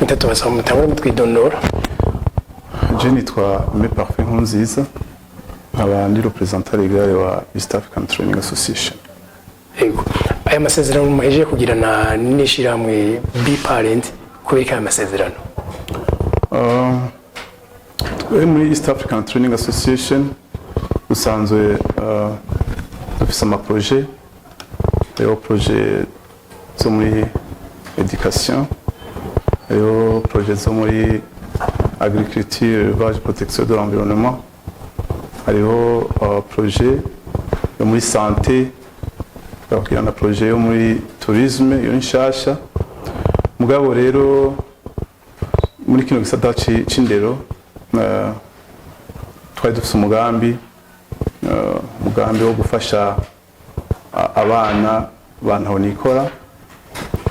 mutatu basaba mutangura mutwidondora. Je nitwa Me Parfait Nkunziza nkaba ndi representant legal wa East African Training Association. Yego aya masezerano muhejeje kugirana n'ishiramwe B-Parent kubera aya masezerano muri East African Training Association usanzwe dufise ama projet zo muri education projet zo muri agriculture, élevage, protection de l'environnement. Hariho projet yo muri santé, bakirana projet yo muri tourisme yo nshasha. Mugabo rero muri kino gisata c'indero twari dufise umugambi wo gufasha abana bantaho nikora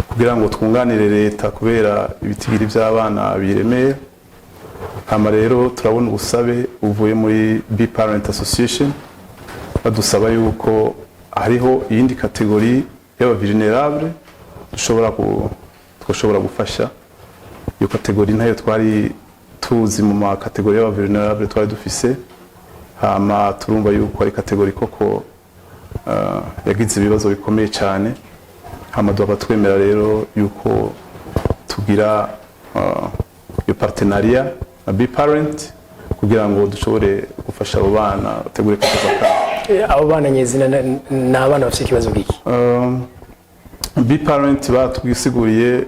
kugira ngo twunganire leta kubera ibitigiri by'abana biremeye. Hama rero turabona ubusabe uvuye muri B-Parent Association badusaba yuko hariho iyindi kategori y'aba vulnerable dushobora gufasha. Iyo kategori ntayo twari tuzi mu ma kategori y'aba vulnerable twari dufise. Hama turumva yuko ari kategori koko yagize ibibazo bikomeye cyane. Hama twemera rero yuko tugira iyo partenariat na B-Parent kugira ngo dushobore gufasha abo bana bategure kazoza. Abo bana nyezina n'abana bafite ikibazo giki? B-Parent batwisiguriye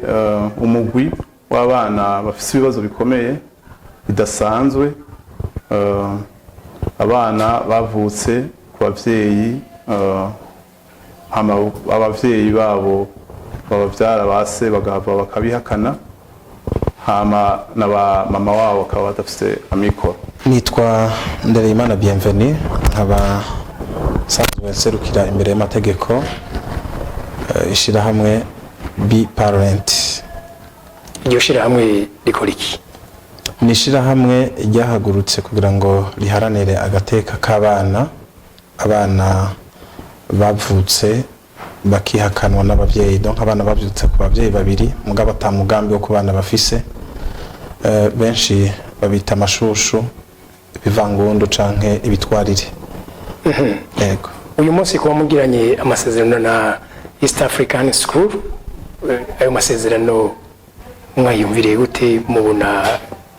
umugwi w'abana bafite ibibazo bikomeye bidasanzwe, abana bavutse ku bavyeyi abavyeyi babo babavyara base bagahava bakabihakana, hama na ba mama wabo bakaba badafite amikoro. Nitwa Ndereyimana Bienvenue, nkaba sanzwe serukira imbere y'amategeko ishirahamwe B-Parent. Iryo shirahamwe rikora iki? Ni ishirahamwe ryahagurutse kugira ngo riharanire agateka k'abana, abana bavutse bakihakanwa n'abavyeyi, donc abana bavyutse ku bavyeyi babiri mugabo atamugambi wo kubana bafise. Benshi babita amashushu, ibivangundu canke ibitwarire. Yego. Uyu munsi kuba mugiranye amasezerano na East African School, ayo masezerano mwayumviriye gute, mubona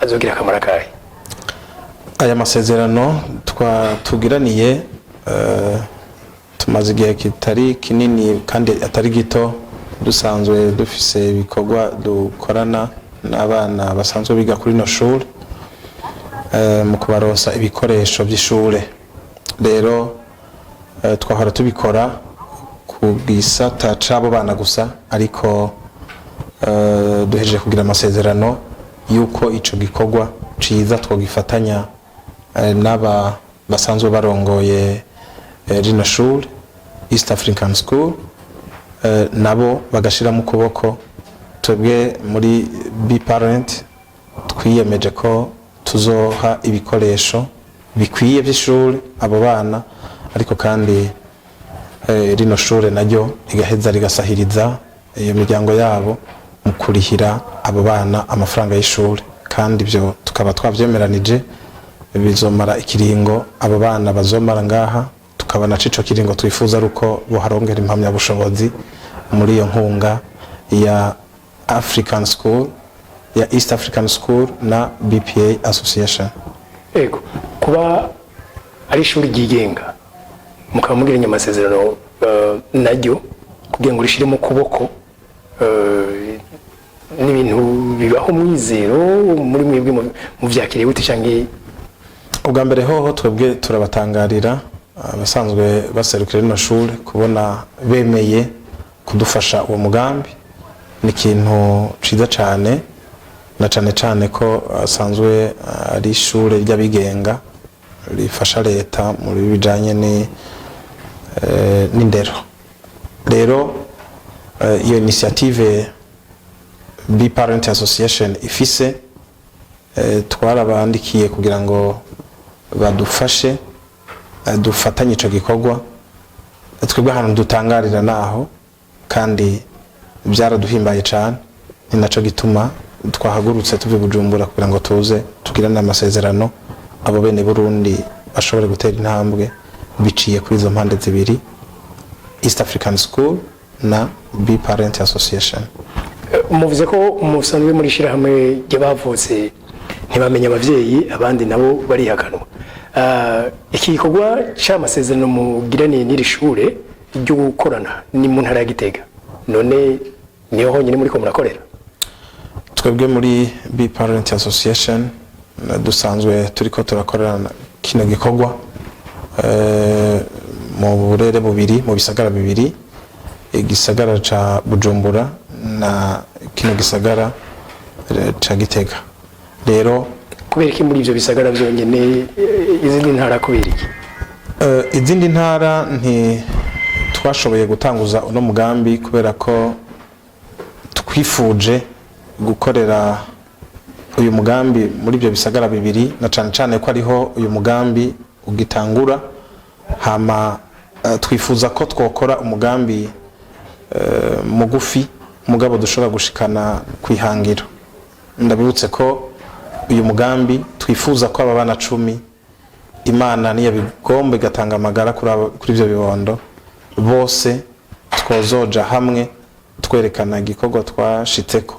azogira akamaro kahe? Aya masezerano tugiraniye tumaze igihe kitari kinini kandi atari gito, dusanzwe dufise ibikorwa dukorana n'abana basanzwe biga kuri no shuri mu kubarosa ibikoresho by'ishure. Rero twahora tubikora ku gisata c'abo bana gusa, ariko duhejeje kugira amasezerano yuko ico gikorwa ciza twogifatanya n'aba basanzwe barongoye rino shuri East African School, nabo bagashira mu kuboko. Twebwe muri B-Parent twiyemeje ko tuzoha ibikoresho bikwiye by'ishuri abo bana, ariko kandi rino shure naryo rigaheza rigasahiriza iyo miryango yabo mu kurihira abo bana amafaranga y'ishuri, kandi ibyo tukaba twavyemeranije bizomara ikiringo abo bana bazomara ngaha. Tukabona cico kiringo twifuza ruko boharongera impamya bushobozi muri iyo nkunga ya African School, ya East African School na BPA Association. Ego kuba ari ishuri ryigenga mukaba mugiranye amasezerano naryo kugira ngo rishire mu kuboko n'ibintu bibaho mwizero muri mwebwe mu vyakiriye gute canke? Ubwa mbere hoho twebwe turabatangarira abasanzwe baserukira rino shuri kubona bemeye kudufasha uwo mugambi. Ni ikintu ciza cane, na cane ko asanzwe ari ishure ry'abigenga rifasha leta muri bijanye n'indero. Rero iyo initiative B-Parent Association ifise, twarabandikiye kugira ngo badufashe dufatanye ico gikorwa. Twebwe ahantu dutangarira naho kandi byaraduhimbaye cyane, ni naco gituma twahagurutse tuve Bujumbura kugira ngo tuze tugirane amasezerano abo bene Burundi bashobore gutera intambwe biciye kuri izo mpande zibiri, East African School na Be Parent Association. Muvuze ko umusanzwe muri shirahamwe ry'abavutse ntibamenye abavyeyi abandi nabo barihakanwa. Iki gikorwa c'amasezerano mugiraniye n'iri shure ryo gukorana ni mu ntara ya Gitega, none niho honyine muri ko murakorera? Twebwe muri Be Parent Association dusanzwe turiko turakorana kino gikorwa mu burere bubiri, mu bisagara bibiri, igisagara ca Bujumbura na kino gisagara ca Gitega. Rero kubera iki muri ivyo bisagara byonyene, izindi ntara kubera iki? Izindi ntara twashoboye gutanguza uno mugambi kubera ko twifuje gukorera uyu mugambi muri ibyo bisagara bibiri, na cane cane ko ariho uyu mugambi ugitangura. Hama twifuza ko twokora umugambi mugufi mugabo dushobora gushikana kwihangiro. Ndabibutse ko uyu mugambi twifuza ko aba bana 10 Imana niyo bigombe gatanga amagara kuri ivyo bibondo bose twozoja hamwe twerekana igikorwa twashitseko.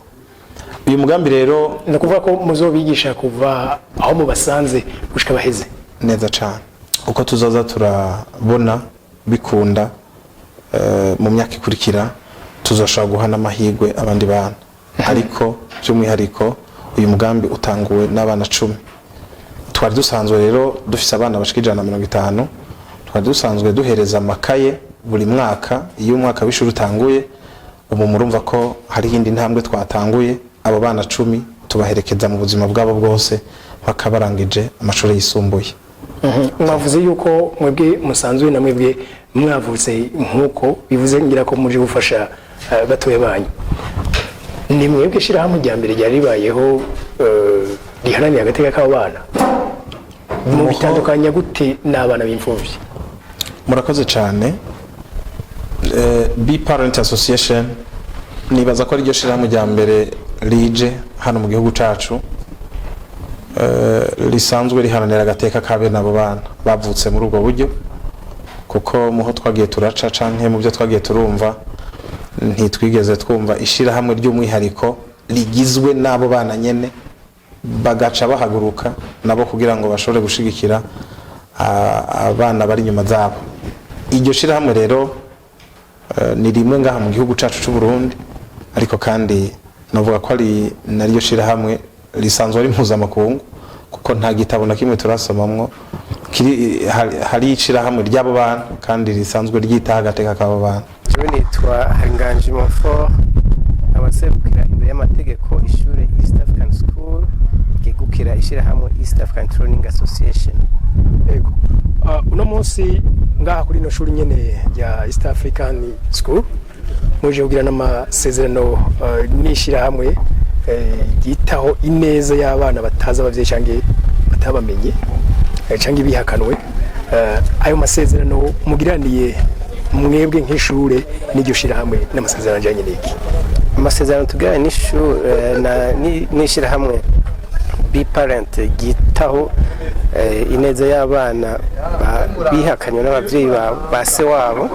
Uyu mugambi rero ndakuvuga ko muzobigisha kuva aho mubasanze gushika baheze neza cyane, uko tuzoza turabona bikunda mu myaka ikurikira tuzoshobora guhana amahirwe abandi bana. Ariko by'umwihariko uyu mugambi utanguwe n'abana 10. Twari dusanzwe rero dufise abana bashika 150. Twari dusanzwe duhereza amakaye buri mwaka. Iyo umwaka w'ishuri utanguye, ubu murumva ko hari indi ntambwe twatanguye. Abo bana 10 tubaherekeza mu buzima bwabo bwose bakabarangije amashuri yisumbuye. Mwavuze yuko mwebwe musanzwe na mwebwe mwavutse nkuko bivuze ngira ko muri gufasha batoye banyu. Ni mwebwe shirahamwe rya mbere ryari ribayeho riharanira agateka k'abana, mu bitandukanye gute n'abana b'imfuvyi? Murakoze cyane. Be Parent Association nibaza ko ryo shirahamwe rya mbere rije hano mu gihugu cacu lisanzwe riharanira agateka k'abana abo bana bavutse muri ubwo buryo, kuko muho twagiye turaca canke mu byo twagiye turumva ntitwigeze twumva ishirahamwe ry'umwihariko ligizwe n'abo bana nyene bagaca bahaguruka nabo kugira ngo bashobore gushigikira abana bari nyuma zabo. Iryo shirahamwe rero ni rimwe ngaha mu gihugu cacu c'u Burundi, ariko kandi novuga ko ari naryo shirahamwe lisanzwe ari mpuzamakungu, kuko nta gitabo na kimwe turasomamwo hari ishirahamwe ry'abo bana kandi lisanzwe ryitaho agateka k'abo bana. Jewe nitwa Hanganje Monfort, abaserukira imbere y'amategeko ishure East African School ryegukira ishirahamwe East African Training Association. Ego uno munsi ngaha kuri no shuri nyene ya East African School muje kugira n'amasezerano n'ishirahamwe yitaho ineza y'abana bataza abavyeyi canke batabamenye canke bihakanwe. Ayo masezerano mugiraniye mwebwe nk'ishure n'iryo shirahamwe n'amasezerano ajanye n'iki? Amasezerano tugirana n'ishirahamwe Be Parent gitaho ineza y'abana bihakanywe n'abavyeyi ba se wabo.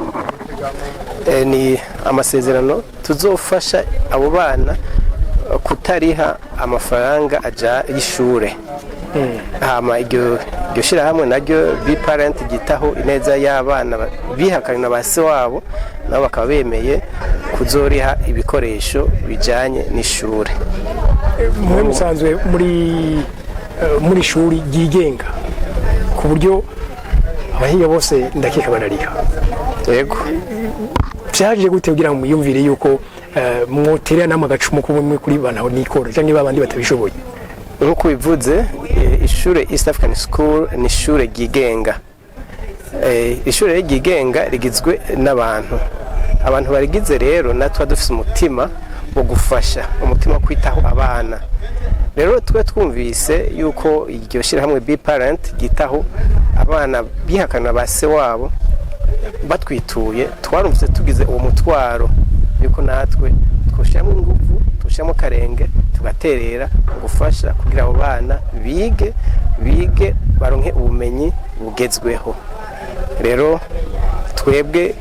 Ni amasezerano tuzofasha abo bana kutariha amafaranga aja y'ishure. Hama iryo shirahamwe naryo Be Parent gitaho ineza y'abana bihakanywe na ba se wabo nabo bakaba bemeye kuzoriha ibikoresho bijanye n'ishure. Mwe musanzwe muri shuri ryigenga ku buryo abahiga bose ndakeka barariha. Yego. Vyaje gute kugira ngo muyumvire yuko mwoterera n'amagacumu kumwe kuri bana nikora canke babandi batabishoboye? Nkuko bivuze ishure East African School ni ishure ryigenga. Ishure ryigenga rigizwe n'abantu. Abantu barigize rero natwe dufise umutima wo gufasha, umutima kwitaho abana. Rero twe twumvise yuko iryo shirahamwe Be Parent gitaho abana bihakana ba se wabo batwituye, twarumvise tugize uwo mutwaro yuko natwe twoshyiramo ingufu gushiramo karenge tugaterera gufasha kugira abo bana bige baronke ubumenyi bugezweho. Rero twebwe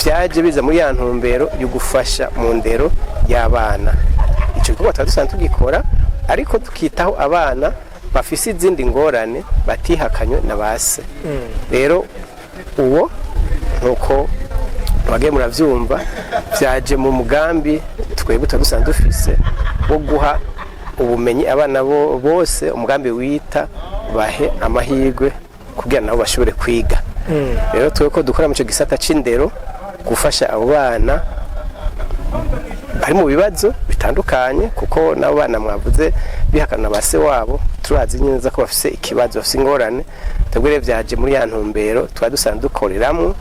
vyaje biza muri ya ntumbero yo gufasha mu ndero y'abana. Ico gikorwa twadusanzwe tugikora ariko tukitaho abana bafise izindi ngorane batihakanywe na base. Rero uwo nuko bagiye muravyumva vyaje mu mugambi twebwe twadusanzwe dufise wo guha ubumenyi abana bose, umugambi wita bahe amahirwe kugira nabo bashobore kwiga. Rero tweko dukora mu cyo gisata c'indero gufasha abo bana bari mu bibazo bitandukanye, kuko nabo bana mwavuze bihakana base wabo turazi neza ko bafise ikibazo, bafise ingorane. Twebwe vyaje muri ya ntumbero twadusanzwe dukoreramwo,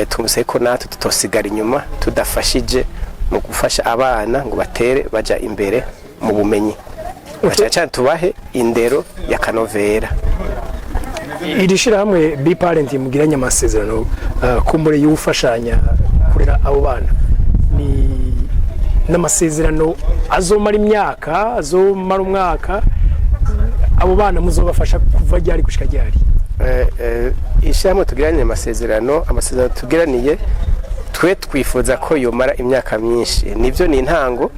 twumvise ko natwe tutosigara inyuma tudafashije mu gufasha abana ngo batere baja imbere mu bumenyi, cyane tubahe indero ya kanovera. Iri shirahamwe Biparent mugiranye amasezerano kumbure y'ufashanya kurera abo bana, ni n'amasezerano azomara imyaka, azomara umwaka, abo bana muzobafasha kuva ryari gushika ryari? Ishirahamwe tugiranye amasezerano tugiraniye twe twifuza ko yomara imyaka myinshi. Nivyo ni intango,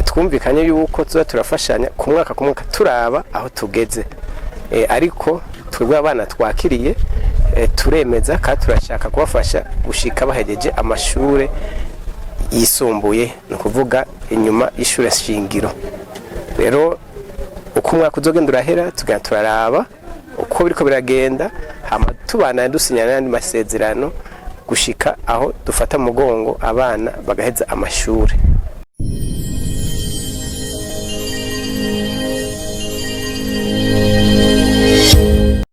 twumvikanye yuko tuza turafashanya ku mwaka turaba aho tugeze, ariko twebwe abana twakiriye turemeza kandi turashaka kubafasha gushika bahejeje amashure yisumbuye, no kuvuga inyuma y'ishure shingiro. Rero uko umwaka uzogenda urahera tugenda turaraba uko biriko biragenda, hama tubana dusinyana n'andi masezerano gushika aho dufata mugongo abana bagaheza amashure.